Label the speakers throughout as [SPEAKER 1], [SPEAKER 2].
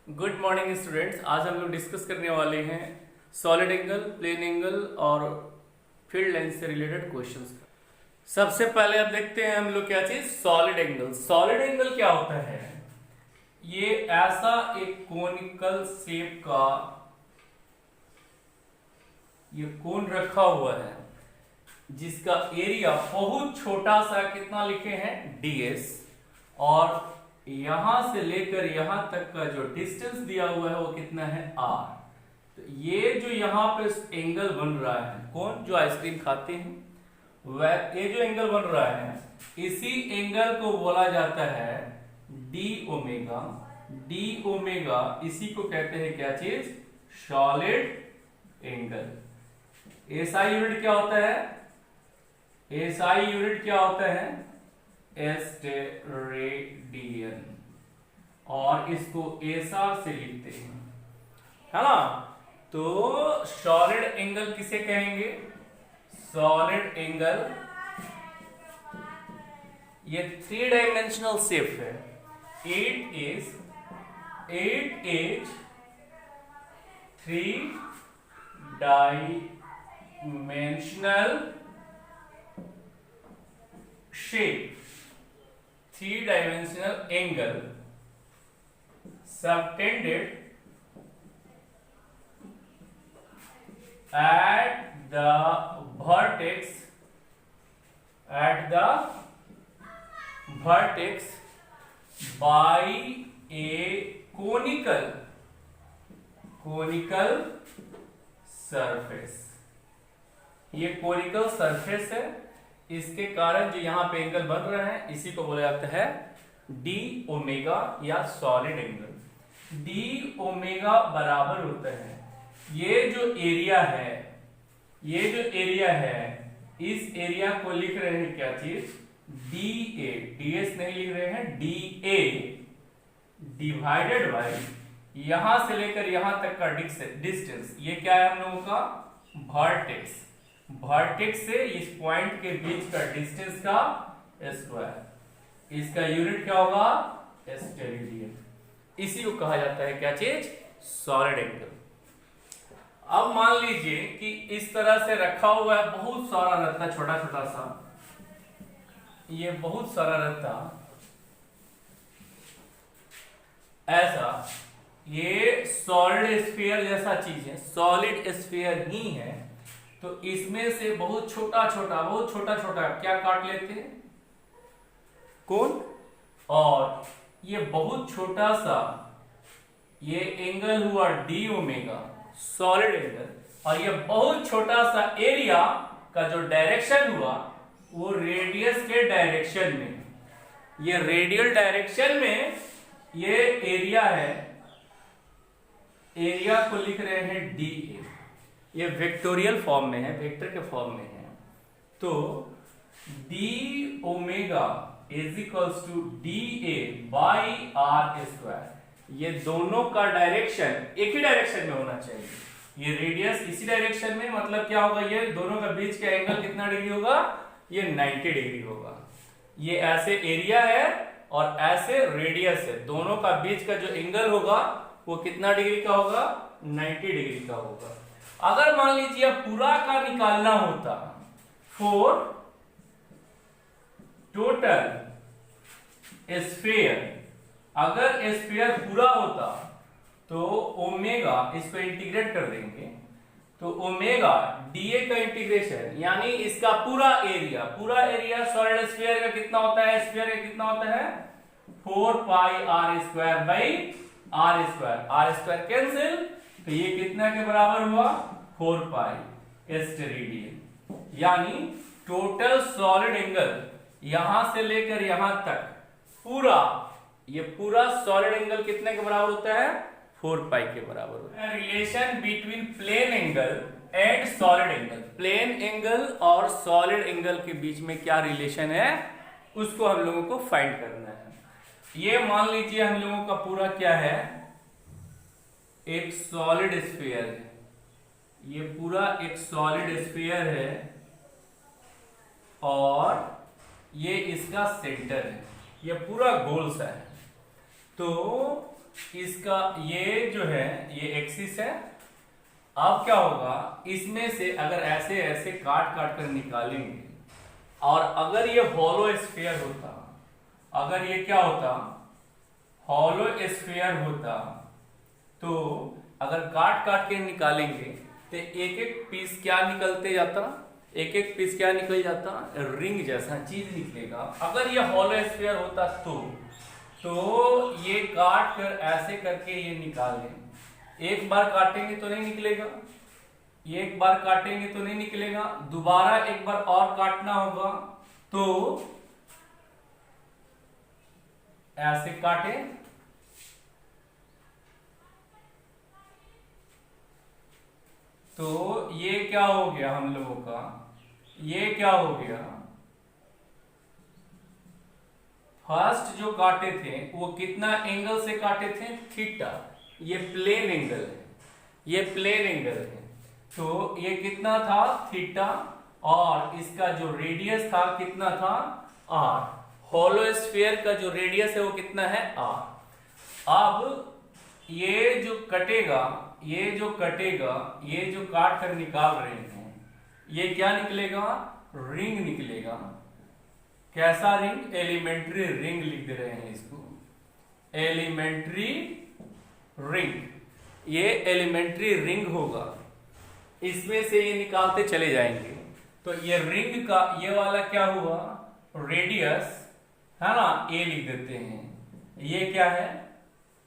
[SPEAKER 1] Good morning students. आज हम लोग डिस्कस करने वाले हैं सॉलिड एंगल, प्लेन एंगल और फील्ड लाइन से रिलेटेड क्वेश्चंस। सबसे पहले अब देखते हैं हम लोग क्या चीज सॉलिड एंगल। सॉलिड एंगल क्या होता है? ये ऐसा एक कोनिकल शेप का ये कोन रखा हुआ है जिसका एरिया बहुत छोटा सा, कितना लिखे हैं ds, और यहां से लेकर यहां तक का जो डिस्टेंस दिया हुआ है वो कितना है r। तो ये जो यहां पे एंगल बन रहा है, कौन जो आइसक्रीम खाते हैं वह ये जो एंगल बन रहा है, इसी एंगल को बोला जाता है डी ओमेगा। डी ओमेगा इसी को कहते हैं क्या चीज? Solid angle. एसआई यूनिट क्या होता है? एसआई यूनिट क्या होता है? स्टेरेडियन, और इसको ऐसा से लिखते हैं, है ना। तो सॉलिड एंगल किसे कहेंगे? सॉलिड एंगल ये 3 डायमेंशनल शेप है। It is 3 dimensional shape, 3-dimensional angle subtended at the vertex by a conical surface। ये कोनिकल सरफेस है, इसके कारण जो यहां पे एंगल बन रहा है इसी को बोला जाता है डी ओमेगा या सॉलिड एंगल। डी ओमेगा बराबर होता है ये जो एरिया है, इस एरिया को लिख रहे हैं क्या चीज? D A. डीएस नहीं लिख रहे हैं, डी ए डिवाइडेड बाई यहां से लेकर यहां तक का डिस्टेंस। ये क्या है हम लोगों का? वर्टेक्स। वर्टेक्स से इस पॉइंट के बीच का डिस्टेंस का स्क्वायर। इसका यूनिट क्या होगा? स्टेरेडियन। इसी को कहा जाता है क्या चीज? Solid angle. अब मान लीजिए कि इस तरह से रखा हुआ है, बहुत सारा रहता, छोटा छोटा सा, ये बहुत सारा रहता ऐसा, ये सॉलिड स्फीयर जैसा चीज है, सॉलिड स्फीयर ही है। तो इसमें से बहुत छोटा छोटा क्या काट लेते हैं? कौन? और ये बहुत छोटा सा ये एंगल हुआ डी ओमेगा, सॉलिड एंगल, और ये बहुत छोटा सा एरिया का जो डायरेक्शन हुआ वो रेडियस के डायरेक्शन में, ये रेडियल डायरेक्शन में ये एरिया है। एरिया को लिख रहे हैं डी ए। ये वेक्टोरियल फॉर्म में है, वेक्टर के फॉर्म में है। तो d omega is equals to d a by r square. ये दोनों का डायरेक्शन एक ही डायरेक्शन में होना चाहिए। ये रेडियस इसी डायरेक्शन में, मतलब क्या होगा? ये दोनों का बीच का एंगल कितना डिग्री होगा? ये 90 डिग्री होगा। ये ऐसे एरिया है और ऐसे रेडियस है, दोनों का बीच का जो एंगल होगा वो कितना डिग्री का होगा? 90 डिग्री का होगा। अगर मान लीजिए पूरा का निकालना होता फॉर टोटल स्फीयर, अगर स्फीयर पूरा होता तो ओमेगा, इसको इंटीग्रेट कर देंगे तो ओमेगा डीए का इंटीग्रेशन यानी इसका पूरा एरिया सॉलिड स्फीयर का कितना होता है? स्फीयर का कितना होता है? 4 pi r square by r square. R square cancel, तो ये कितना के बराबर हुआ? 4 पाई स्टेरेडियन। यानी टोटल सॉलिड एंगल यहां से लेकर यहां तक ये पूरा सॉलिड एंगल कितने के बराबर होता है? 4 पाई के बराबर होता है। Relation between plane angle and solid angle. Plane angle और सॉलिड एंगल के बीच में क्या रिलेशन है उसको हम लोगों को फाइंड करना है। ये मान लीजिए हम लोगों का पूरा क्या है? एक सॉलिड स्फीयर है, ये पूरा एक सॉलिड स्फीयर है और ये इसका सेंटर है, ये पूरा गोल सा है। तो इसका ये जो है ये एक्सिस है। अब क्या होगा, इसमें से अगर ऐसे ऐसे काट काट कर निकालेंगे, और अगर ये हॉलो स्फीयर होता, अगर ये क्या होता, हॉलो स्फीयर होता, तो अगर काट काट के निकालेंगे तो एक एक पीस क्या निकलते जाता, एक एक पीस क्या निकल जाता, रिंग जैसा चीज निकलेगा। अगर ये हॉलो स्फीयर होता तो ये काट कर ऐसे करके ये निकाल लें। एक बार काटेंगे तो नहीं निकलेगा, एक बार काटेंगे तो नहीं निकलेगा, दोबारा एक बार और काटना होगा, तो ऐसे काटे, तो ये क्या हो गया हम लोगों का, ये क्या हो गया, फर्स्ट जो काटे थे वो कितना एंगल से काटे थे, थीटा। ये प्लेन एंगल है, ये प्लेन एंगल है, तो ये कितना था, थीटा, और इसका जो रेडियस था कितना था, आर। हॉलो स्फीयर का जो रेडियस है वो कितना है, आर। अब ये जो कटेगा, ये जो कटेगा, ये जो काट कर निकाल रहे हैं, ये क्या निकलेगा, रिंग निकलेगा। कैसा रिंग, एलिमेंट्री रिंग लिख दे रहे हैं इसको, एलिमेंट्री रिंग। ये एलिमेंट्री रिंग होगा, इसमें से ये निकालते चले जाएंगे। तो ये रिंग का ये वाला क्या हुआ, रेडियस है ना, ए लिख देते हैं। ये क्या है,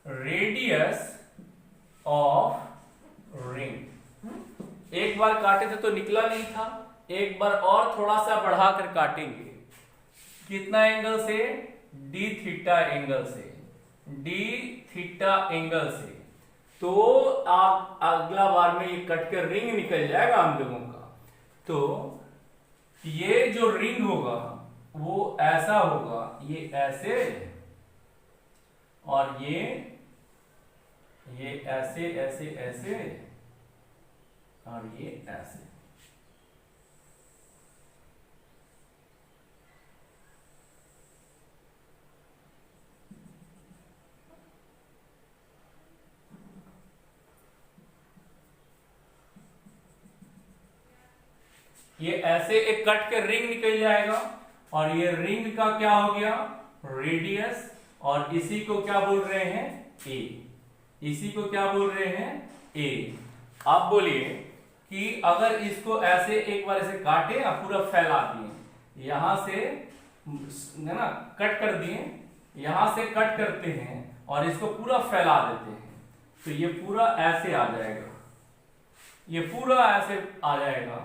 [SPEAKER 1] रेडियस ऑफ रिंग। एक बार काटे थे तो निकला नहीं था, एक बार और थोड़ा सा बढ़ाकर काटेंगे, कितना एंगल से, डी थीटा एंगल से, डी थीटा एंगल से, तो आप अगला बार में ये कट कर रिंग निकल जाएगा हम लोगों का। तो ये जो रिंग होगा वो ऐसा होगा, ये ऐसे, और ये ऐसे ऐसे ऐसे, और ये ऐसे। ये ऐसे एक कट के रिंग निकल जाएगा, और ये रिंग का क्या हो गया, रेडियस, और इसी को क्या बोल रहे हैं, ए। इसी को क्या बोल रहे हैं, ए। आप बोलिए कि अगर इसको ऐसे एक बार ऐसे काटे या पूरा फैला दिए, यहां से है ना कट कर दिए, यहां से कट करते हैं और इसको पूरा फैला देते हैं, तो ये पूरा ऐसे आ जाएगा, ये पूरा ऐसे आ जाएगा।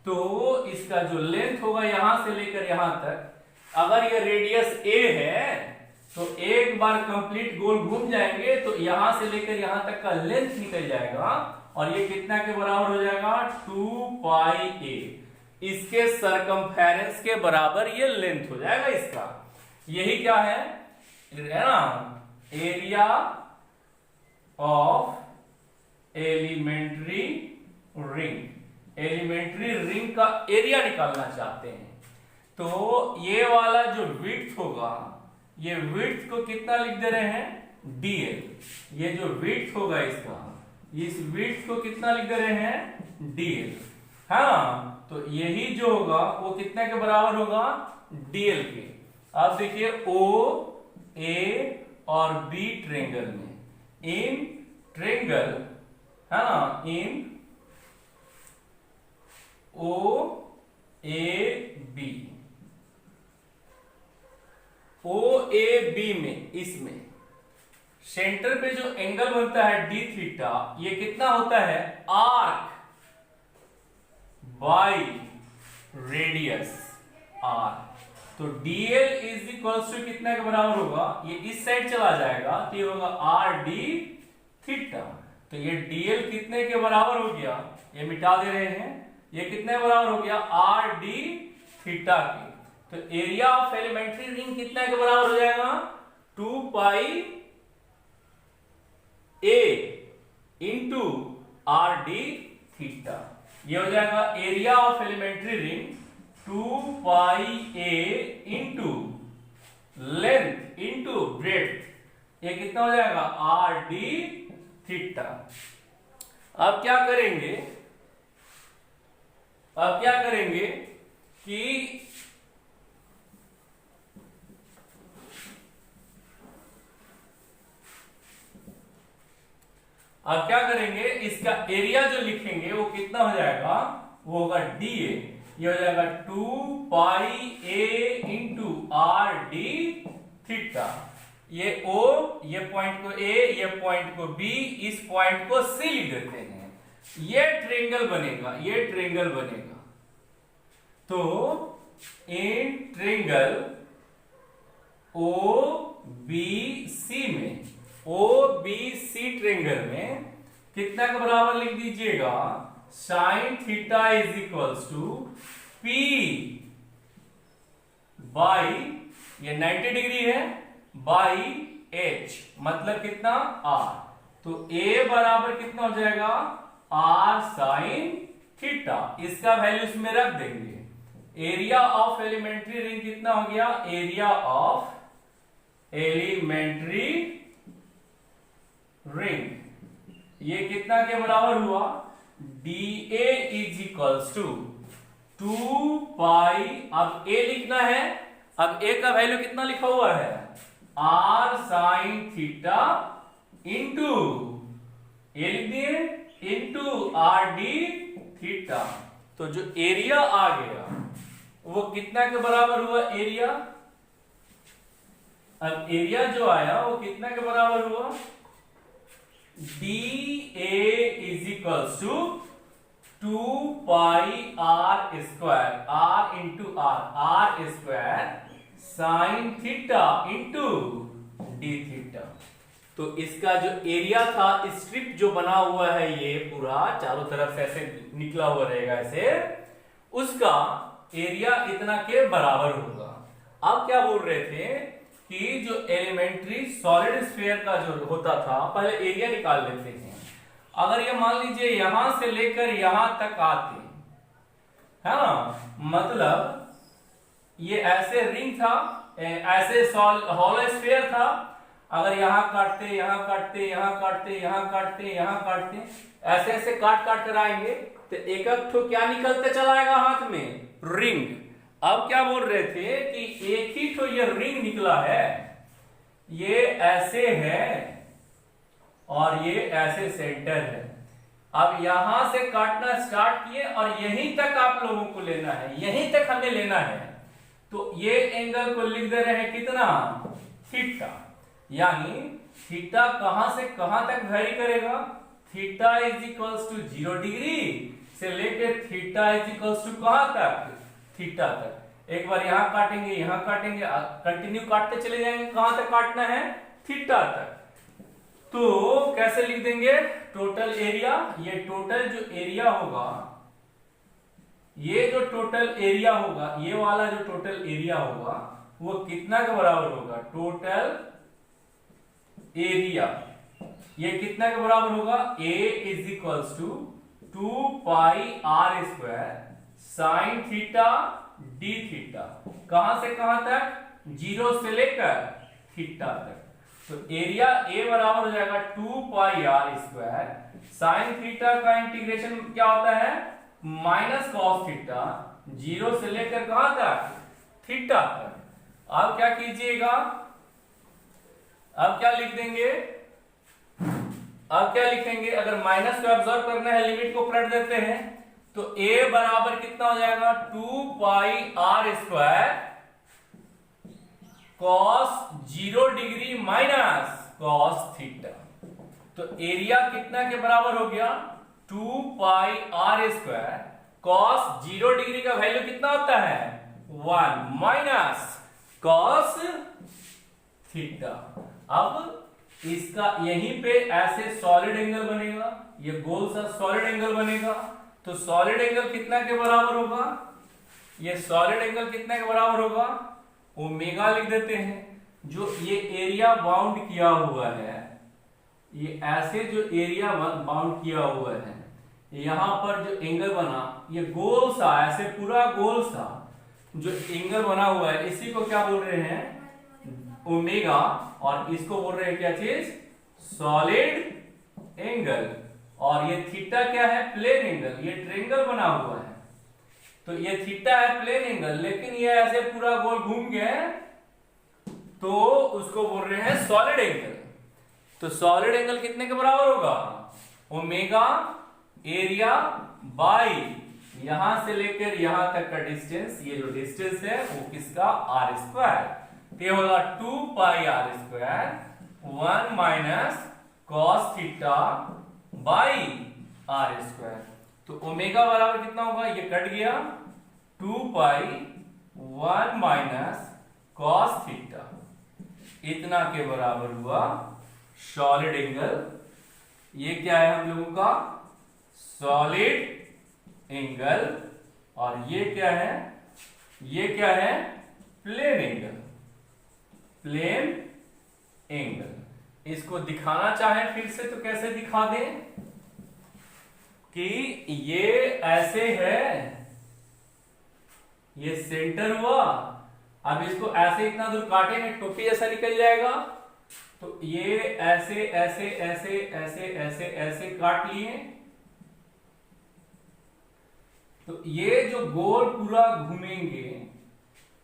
[SPEAKER 1] तो इसका जो लेंथ होगा यहां से लेकर यहां तक, अगर ये रेडियस ए है तो एक बार कंप्लीट गोल घूम जाएंगे तो यहां से लेकर यहां तक का लेंथ निकल जाएगा, और ये कितना के बराबर हो जाएगा, 2 पाई ए। इसके सरकमफेरेंस के बराबर ये लेंथ हो जाएगा इसका। यही क्या है ना, area of elementary ring. Elementary ring का एरिया निकालना चाहते हैं, तो ये वाला जो विड्थ होगा, ये विड्थ को कितना लिख दे रहे हैं, dl। ये जो विड्थ होगा इसका, इस विड्थ को कितना लिख दे रहे हैं, dl, है ना। तो यही जो होगा वो कितने के बराबर होगा, dl के। अब देखिए o, a और b ट्रेंगल में, इन ट्रेंगल है ना, इन ओ A B, O A B में, इसमें सेंटर पे जो एंगल बनता है डी थीटा, ये कितना होता है, आर्क बाई रेडियस आर। तो dl इज इक्वल टू कितना के बराबर होगा, ये इस साइड चला जाएगा तो ये होगा आर डी थीटा। तो ये dl कितने के बराबर हो गया, ये मिटा दे रहे हैं, ये कितने बराबर हो गया, आर डी थीटा के। तो एरिया ऑफ एलिमेंट्री रिंग कितने के बराबर हो जाएगा, 2 pi a into r d theta. ये हो जाएगा area of elementary ring 2 pi a into length into breadth ये कितना हो जाएगा आर डी थीटा। अब क्या करेंगे, कि अब क्या करेंगे, इसका एरिया जो लिखेंगे वो कितना हो जाएगा, वो होगा डी ए, ये हो जाएगा 2 pi a into r d theta. ये ओ, ये पॉइंट को ए, ये पॉइंट को बी, इस पॉइंट को सी लिख देते हैं। ये ट्रायंगल बनेगा, ये ट्रायंगल बनेगा। तो in triangle O B C में, ओ बी सी ट्रायंगल में कितना के बराबर लिख दीजिएगा, sine theta is equals to p by, ये 90 डिग्री है, बाई एच, मतलब कितना आर। तो ए बराबर कितना हो जाएगा आर साइन थीटा, इसका वैल्यू इसमें रख देंगे। एरिया ऑफ एलिमेंट्री रिंग कितना हो गया, एरिया ऑफ एलिमेंट्री रिंग, ये कितना के बराबर हुआ, d a is equals to 2 pi, अब ए लिखना है, अब ए का वैल्यू कितना लिखा हुआ है, आर साइन थीटा इंटू, ए लिख दिए, इंटू आर डी थीटा। तो जो एरिया आ गया वो कितना के बराबर हुआ एरिया, अब एरिया जो आया वो कितना के बराबर हुआ, d a is equals to 2 pi r square, r into r square sine theta into d theta. तो इसका जो एरिया था, स्ट्रिप जो बना हुआ है ये पूरा चारों तरफ से ऐसे निकला हुआ रहेगा ऐसे, उसका एरिया इतना के बराबर होगा। अब क्या बोल रहे थे कि जो एलिमेंट्री सॉलिड स्फीयर का जो होता था, पहले एरिया निकाल लेते हैं। अगर ये मान लीजिए यहां से लेकर यहां तक आते है ना, मतलब ये ऐसे रिंग था, ऐसे हॉलो स्फीयर था, अगर यहां काटते, यहां काटते, यहां काटते, यहां काटते, यहां काटते, ऐसे ऐसे काट काट कर आएंगे तो एक एक ठो क्या निकलते चला आएगा हाथ में, रिंग। अब क्या बोल रहे थे कि एक ही ठो ये रिंग निकला है, ये ऐसे है और ये ऐसे सेंटर है। अब यहां से काटना स्टार्ट किए और यहीं तक आप लोगों को लेना है, यहीं तक हमें लेना है। तो ये एंगल को लिख दे रहे हैं कितना, थीटा। यानी थीटा कहां से कहां तक वेरी करेगा, theta is equals to 0 degree से लेकर थीटा इज इक्वल्स टू कहां तक, थीटा तक। एक बार यहां काटेंगे, यहां काटेंगे, कंटिन्यू काटते चले जाएंगे, कहां तक काटना है, थीटा तक। तो कैसे लिख देंगे, टोटल एरिया, ये टोटल जो एरिया होगा, ये जो टोटल एरिया होगा, ये वाला जो टोटल एरिया होगा वो कितना के बराबर होगा, टोटल एरिया ये कितना के बराबर होगा, A is equals to 2 pi r square sine theta d theta. कहां से कहां तक, 0 से लेकर थीटा तक। तो एरिया ए बराबर हो जाएगा 2 pi r square sine theta का इंटीग्रेशन क्या होता है, माइनस कॉस थीटा, 0 से लेकर कहां तक, थीटा तक। अब क्या कीजिएगा, अब क्या लिख देंगे, अब क्या लिखेंगे, अगर माइनस को ऑब्जर्व करना है लिमिट को पलट देते हैं, तो a बराबर कितना हो जाएगा, 2 pi r square cos 0 degree minus cos theta. तो एरिया कितना के बराबर हो गया, 2 pi r square cos 0 degree का वैल्यू कितना होता है, 1 माइनस कॉस थीटा। अब इसका यहीं पे ऐसे सॉलिड एंगल बनेगा, ये गोल सा सॉलिड एंगल बनेगा। तो सॉलिड एंगल कितना के बराबर होगा, ये सॉलिड एंगल कितना के बराबर होगा, ओमेगा लिख देते हैं। जो ये एरिया बाउंड किया हुआ है, ये ऐसे जो एरिया बाउंड किया हुआ है, यहां पर जो एंगल बना, ये गोल सा ऐसे पूरा गोल सा जो एंगल बना हुआ है, इसी को क्या बोल रहे हैं, ओमेगा, और इसको बोल रहे हैं क्या चीज, सॉलिड एंगल। और ये थीटा क्या है, प्लेन एंगल। ये ट्रायंगल बना हुआ है तो ये थीटा है प्लेन एंगल, लेकिन ये ऐसे पूरा गोल घूम गया है तो उसको बोल रहे हैं सॉलिड एंगल। तो सॉलिड एंगल कितने के बराबर होगा, ओमेगा एरिया बाई यहां से लेकर यहां तक का डिस्टेंस, ये जो डिस्टेंस है वो किसका, आर स्क्वायर। ये होगा 2 pi r square 1 minus cos theta by r square. तो ओमेगा बराबर कितना होगा, ये कट गया, 2 पाई 1 माइनस कॉस थीटा, इतना के बराबर हुआ सॉलिड एंगल। ये क्या है हम लोगों का, सॉलिड एंगल। और ये क्या है, ये क्या है, प्लेन एंगल, प्लेन एंगल। इसको दिखाना चाहे फिर से तो कैसे दिखा दें कि ये ऐसे है, ये सेंटर हुआ, अब इसको ऐसे इतना दूर काटेंगे टोपी ऐसा निकल जाएगा, तो ये ऐसे ऐसे ऐसे ऐसे ऐसे ऐसे काट लिए, तो ये जो गोल पूरा घूमेंगे,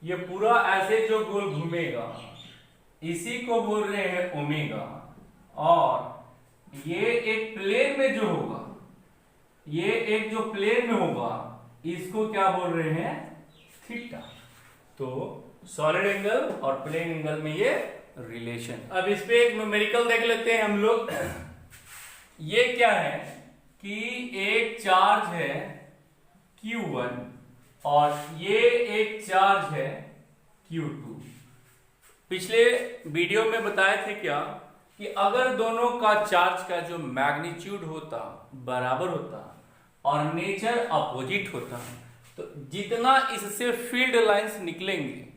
[SPEAKER 1] ये पूरा ऐसे जो गोल घूमेगा इसी को बोल रहे हैं ओमेगा। और ये एक प्लेन में जो होगा, ये एक जो प्लेन में होगा इसको क्या बोल रहे हैं, थीटा। तो सॉलिड एंगल और प्लेन एंगल में ये रिलेशन। अब इस पे एक न्यूमेरिकल देख लेते हैं हम लोग। ये क्या है कि एक चार्ज है Q1 और ये एक चार्ज है Q2। पिछले वीडियो में बताए थे क्या कि अगर दोनों का चार्ज का जो मैग्नीट्यूड होता बराबर होता और नेचर अपोजिट होता, तो जितना इससे फील्ड लाइंस निकलेंगे,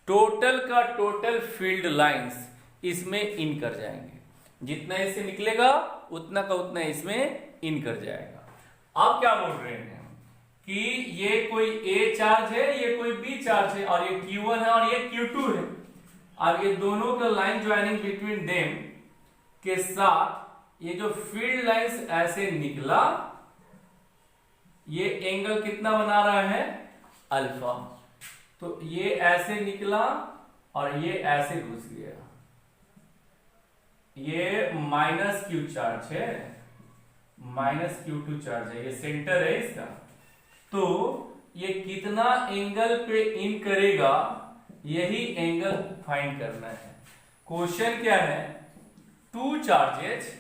[SPEAKER 1] टोटल का टोटल फील्ड लाइंस इसमें इन कर जाएंगे। जितना इससे निकलेगा उतना का उतना इसमें इन कर जाएगा। अब क्या बोल रहे हैं कि ये कोई A चार्ज है, ये कोई B चार्ज है, और ये Q1 है और ये Q2 है। अब ये दोनों का लाइन ज्वाइनिंग बिटवीन देम के साथ ये जो फील्ड लाइंस ऐसे निकला, ये एंगल कितना बना रहा है, अल्फा। तो ये ऐसे निकला और ये ऐसे घुस गया, ये माइनस Q चार्ज है, माइनस Q2 चार्ज है, ये सेंटर है इसका। तो ये कितना एंगल पे इन करेगा, यही एंगल फाइंड करना है। क्वेश्चन क्या है, two charges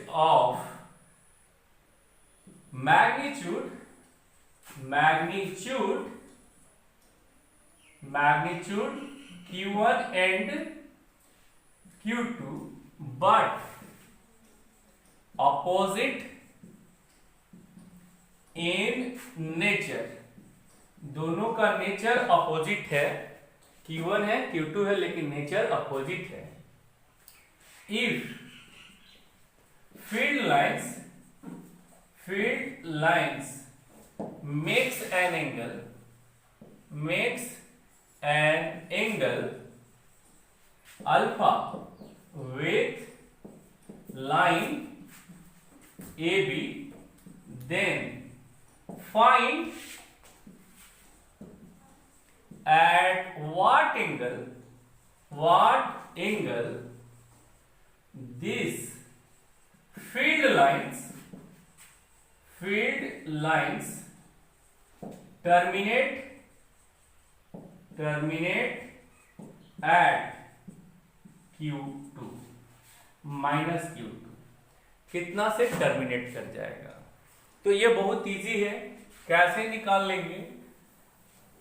[SPEAKER 1] of magnitude Q1 and Q2 but opposite in nature। दोनों का नेचर अपोजिट है, Q1 है Q2 है, लेकिन नेचर अपोजिट है। If field lines makes an angle alpha with line AB, then find at what angle this field lines terminate at Q2 minus Q2, कितना से terminate कर जाएगा। तो ये बहुत इजी है, कैसे निकाल लेंगे।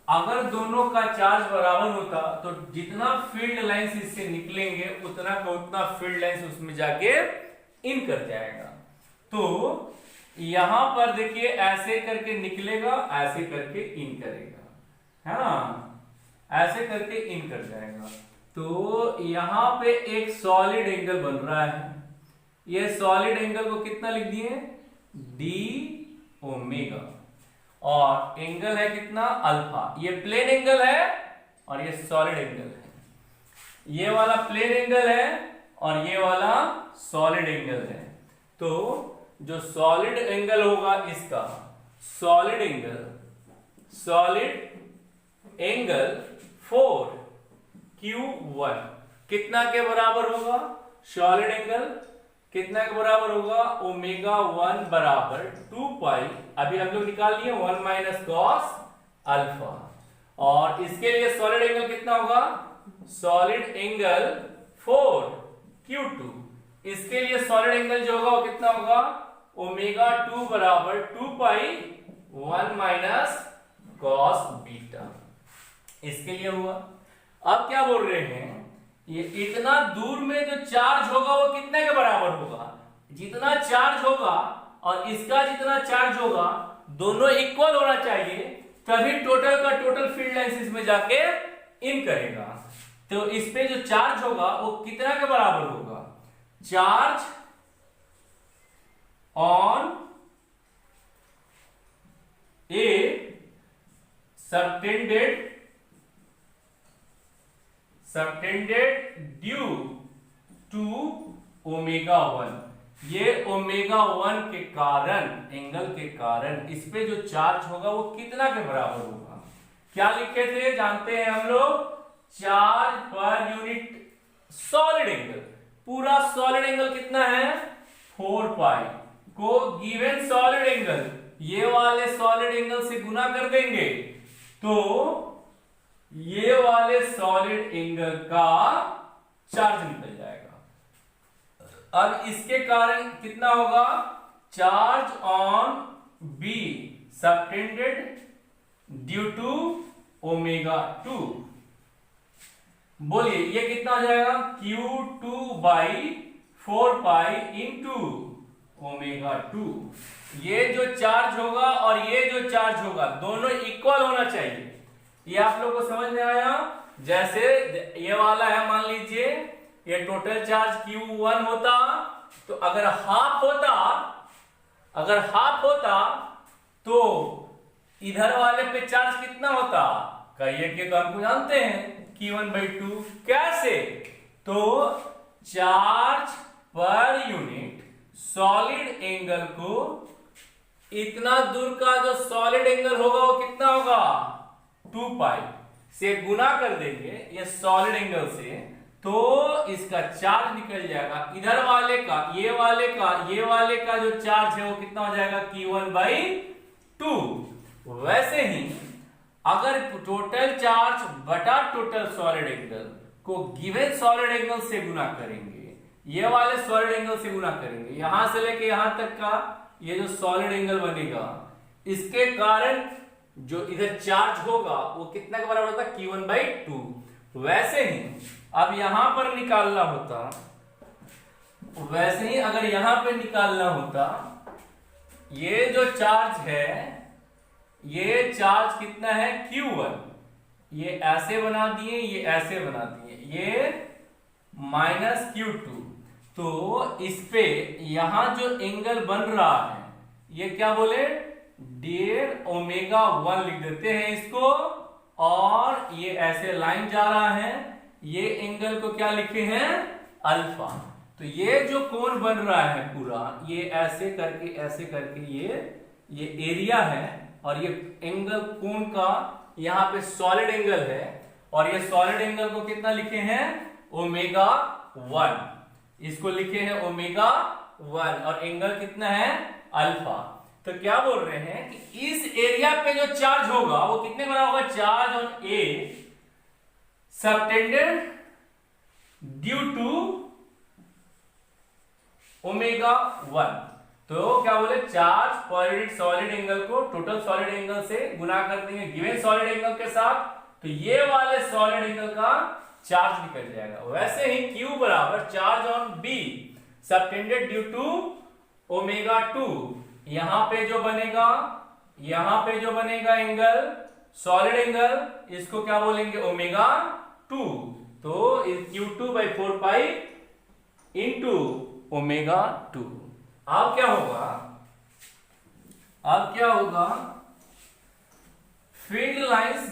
[SPEAKER 1] अगर दोनों का चार्ज बराबर होता तो जितना फील्ड लाइंस इससे निकलेंगे उतना का उतना फील्ड लाइंस उसमें जाके इन कर जाएगा। तो यहां पर देखिए ऐसे करके निकलेगा, ऐसे करके इन करेगा, है ना, ऐसे करके इन कर जाएगा। तो यहां पे एक सॉलिड एंगल बन रहा है। ये सॉलिड एंगल को कितना लिख दिए, डी ओमेगा, और एंगल है कितना, अल्फा। ये प्लेन एंगल है और ये सॉलिड एंगल है। ये वाला प्लेन एंगल है और ये वाला सॉलिड एंगल है। तो जो सॉलिड एंगल होगा इसका सॉलिड एंगल 4q1 कितना के बराबर होगा? सॉलिड एंगल कितना के बराबर होगा? ओमेगा 1 बराबर 2 पाई, अभी हम लोग निकाल लिए 1 माइनस कॉस अल्फा। और इसके लिए सॉलिड एंगल कितना होगा? Solid angle 4q2। इसके लिए सॉलिड एंगल जो होगा वो कितना होगा? ओमेगा 2 बराबर 2 पाई 1 माइनस कॉस बीटा। इसके लिए हुआ। अब क्या बोल रहे हैं? ये इतना दूर में जो चार्ज होगा वो कितने के बराबर होगा? जितना चार्ज होगा और इसका जितना चार्ज होगा दोनों इक्वल होना चाहिए, तभी टोटल का टोटल फील्ड लाइंस इसमें जाके इन करेगा। तो इस पे जो चार्ज होगा वो कितना के बराबर होगा? Charge on a subtended due to omega 1। ये ओमेगा 1 के कारण, एंगल के कारण इस पे जो चार्ज होगा वो कितना के बराबर होगा? क्या लिखे थे जानते हैं हम लोग? चार्ज पर यूनिट सॉलिड एंगल। पूरा सॉलिड एंगल कितना है? 4 पाई को गिवन सॉलिड एंगल ये वाले सॉलिड एंगल से गुना कर देंगे तो ये वाले सॉलिड एंगल का चार्ज निकल जाएगा। अब इसके कारण कितना होगा? Charge on b subtended due to omega 2। बोलिए ये कितना हो जाएगा? Q2 by 4 pi into omega 2। ये जो चार्ज होगा और ये जो चार्ज होगा दोनों इक्वल होना चाहिए। ये आप लोग को समझ में आया? जैसे ये वाला है, मान लीजिए ये टोटल चार्ज Q1 होता तो अगर हाफ होता तो इधर वाले पे चार्ज कितना होता? कहिए कि तो हमको जानते हैं Q1/2। कैसे? तो चार्ज पर यूनिट सॉलिड एंगल को इतना दूर का जो सॉलिड एंगल होगा वो कितना होगा? 2 पाई से गुना कर देंगे ये सॉलिड एंगल से, तो इसका चार्ज निकल जाएगा। इधर वाले का ये वाले का जो चार्ज है वो कितना हो जाएगा? Q1/2। वैसे ही अगर टोटल चार्ज बटा टोटल सॉलिड एंगल को गिवन सॉलिड एंगल से गुना करेंगे, ये वाले सॉलिड एंगल से गुना करेंगे, यहां से लेके यहां तक का ये जो सॉलिड एंगल बनेगा इसके कारण जो इधर चार्ज होगा वो कितना के बराबर होता है? Q1/2। वैसे ही अब यहां पर निकालना होता, वैसे ही अगर यहां पे निकालना होता, ये जो चार्ज है ये चार्ज कितना है? Q1। ये ऐसे बना दिए, ये ऐसे बना दिए, ये माइनस Q2। तो इस पे यहां जो एंगल बन रहा है ये क्या बोले? 1.5 ओमेगा 1 लिख देते हैं इसको। और ये ऐसे लाइन जा रहा है, ये एंगल को क्या लिखे हैं? अल्फा। तो ये जो कोण बन रहा है पूरा, ये ऐसे करके ये एरिया है और ये एंगल कोण का यहां पे सॉलिड एंगल है और ये सॉलिड एंगल को कितना लिखे हैं? ओमेगा 1। इसको लिखे हैं ओमेगा 1 और एंगल कितना है? अल्फा। तो क्या बोल रहे हैं कि इस एरिया पे जो चार्ज होगा वो कितने बड़ा होगा? Charge on a subtended due to omega 1। तो क्या बोले? चार्ज पर यूनिट सॉलिड एंगल को टोटल सॉलिड एंगल से गुना कर देंगे गिवन सॉलिड एंगल के साथ, तो ये वाले सॉलिड एंगल का चार्ज निकल जाएगा। वैसे ही Q बराबर charge on B subtended due to omega 2। यहां पे जो बनेगा एंगल सॉलिड एंगल, इसको क्या बोलेंगे? ओमेगा 2। तो Q2/4 पाई इंटू ओमेगा 2। अब क्या होगा? Field lines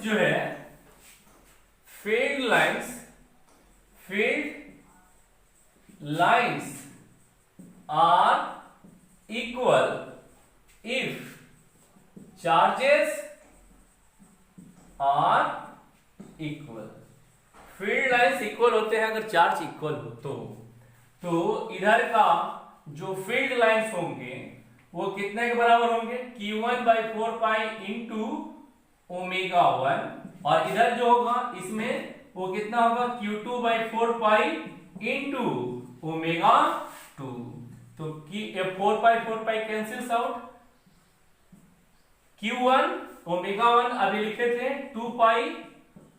[SPEAKER 1] field lines are equal if charges are equal. Field lines equal होते हैं अगर चार्ज इक्वल हो तो इधर का जो फील्ड लाइंस होंगे वो कितने के बराबर होंगे, Q1 by 4 pi into omega 1, और इधर जो होगा इसमें वो कितना होगा, Q2 by 4 pi into omega 2। तो 4 पाई कैंसिल्स आउट, Q1 ओमेगा 1 अभी लिखे थे 2 pi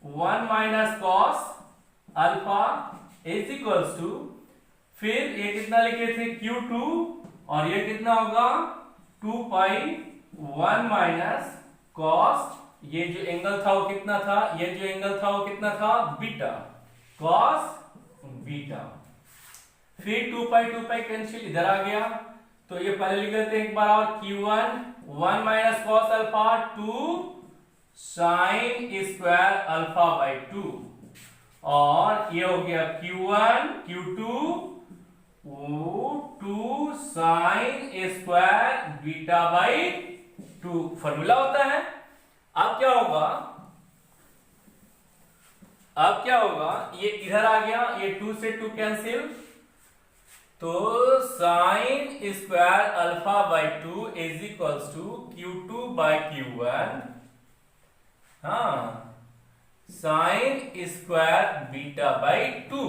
[SPEAKER 1] 1 minus cos alpha is equals to, फिर ये कितना लिखे थे Q2 और ये कितना होगा 2 पाई 1 माइनस कॉस, ये जो एंगल था वो कितना था, ये जो एंगल था वो कितना था बीटा, कॉस बीटा। फिर 2 पाई कैंसिल इधर आ गया, तो ये पहले लिख लेते हैं एक बार और, Q1 1 minus cos alpha 2 sign square alpha by 2, और ये हो गया Q1 Q2 2 sine square beta by 2 formula होता है। अब क्या होगा, ये इधर आ गया, ये 2 से 2 कैंसिल, तो sine square alpha by 2 is equals to Q2 by Q1, हाँ साइन स्क्वायर बीटा बाई 2।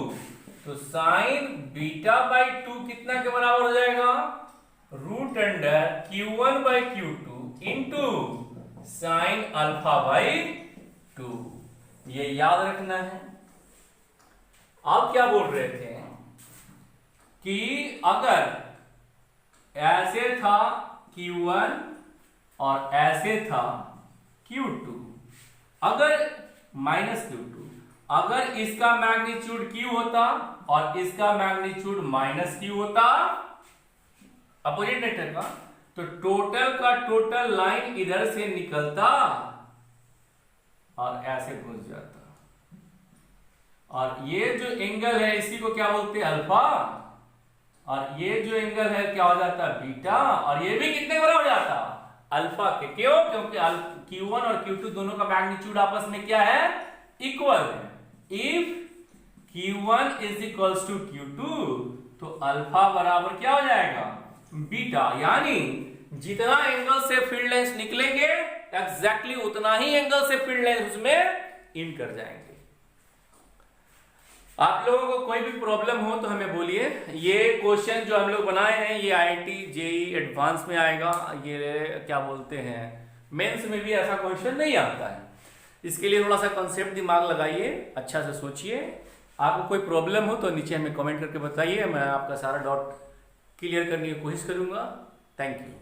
[SPEAKER 1] तो साइन बीटा बाई 2 कितना के बराबर हो जाएगा, root under Q1 by Q2 into sine alpha by 2, ये याद रखना है। आप क्या बोल रहे थे कि अगर ऐसे था Q1 और ऐसे था Q2, अगर माइनस Q2, अगर इसका मैग्नीट्यूड Q होता और इसका मैग्नीट्यूड माइनस Q होता अपोजिट वेक्टर का, तो टोटल का टोटल लाइन इधर से निकलता और ऐसे घुस जाता, और ये जो एंगल है इसी को क्या बोलते हैं अल्फा, और ये जो एंगल है क्या हो जाता है बीटा, और ये भी कितने बड़ा हो जाता अल्फा के। क्यों, क्योंकि Q1 और Q2 दोनों का मैग्नीट्यूड आपस में क्या है, इक्वल है। If Q1 is equals to Q2 तो अल्फा बराबर क्या हो जाएगा बीटा, यानी जितना एंगल से फील्ड लाइंस निकलेंगे एग्जैक्टली उतना ही एंगल से फील्ड लाइंस उसमें इन कर जाएंगे। आप लोगों को कोई भी प्रॉब्लम हो तो हमें बोलिए। ये क्वेश्चन जो हम लोग बनाए हैं ये IIT JEE एडवांस में आएगा, ये क्या बोलते हैं मेंस में भी ऐसा क्वेश्चन नहीं आता है। इसके लिए थोड़ा सा कंसेप्ट दिमाग लगाइए, अच्छा से सोचिए। आपको कोई प्रॉब्लम हो तो नीचे हमें कमेंट करके बताइए, मैं आपका सारा डाउट क्लियर करने की कोशिश करूंगा। Thank you.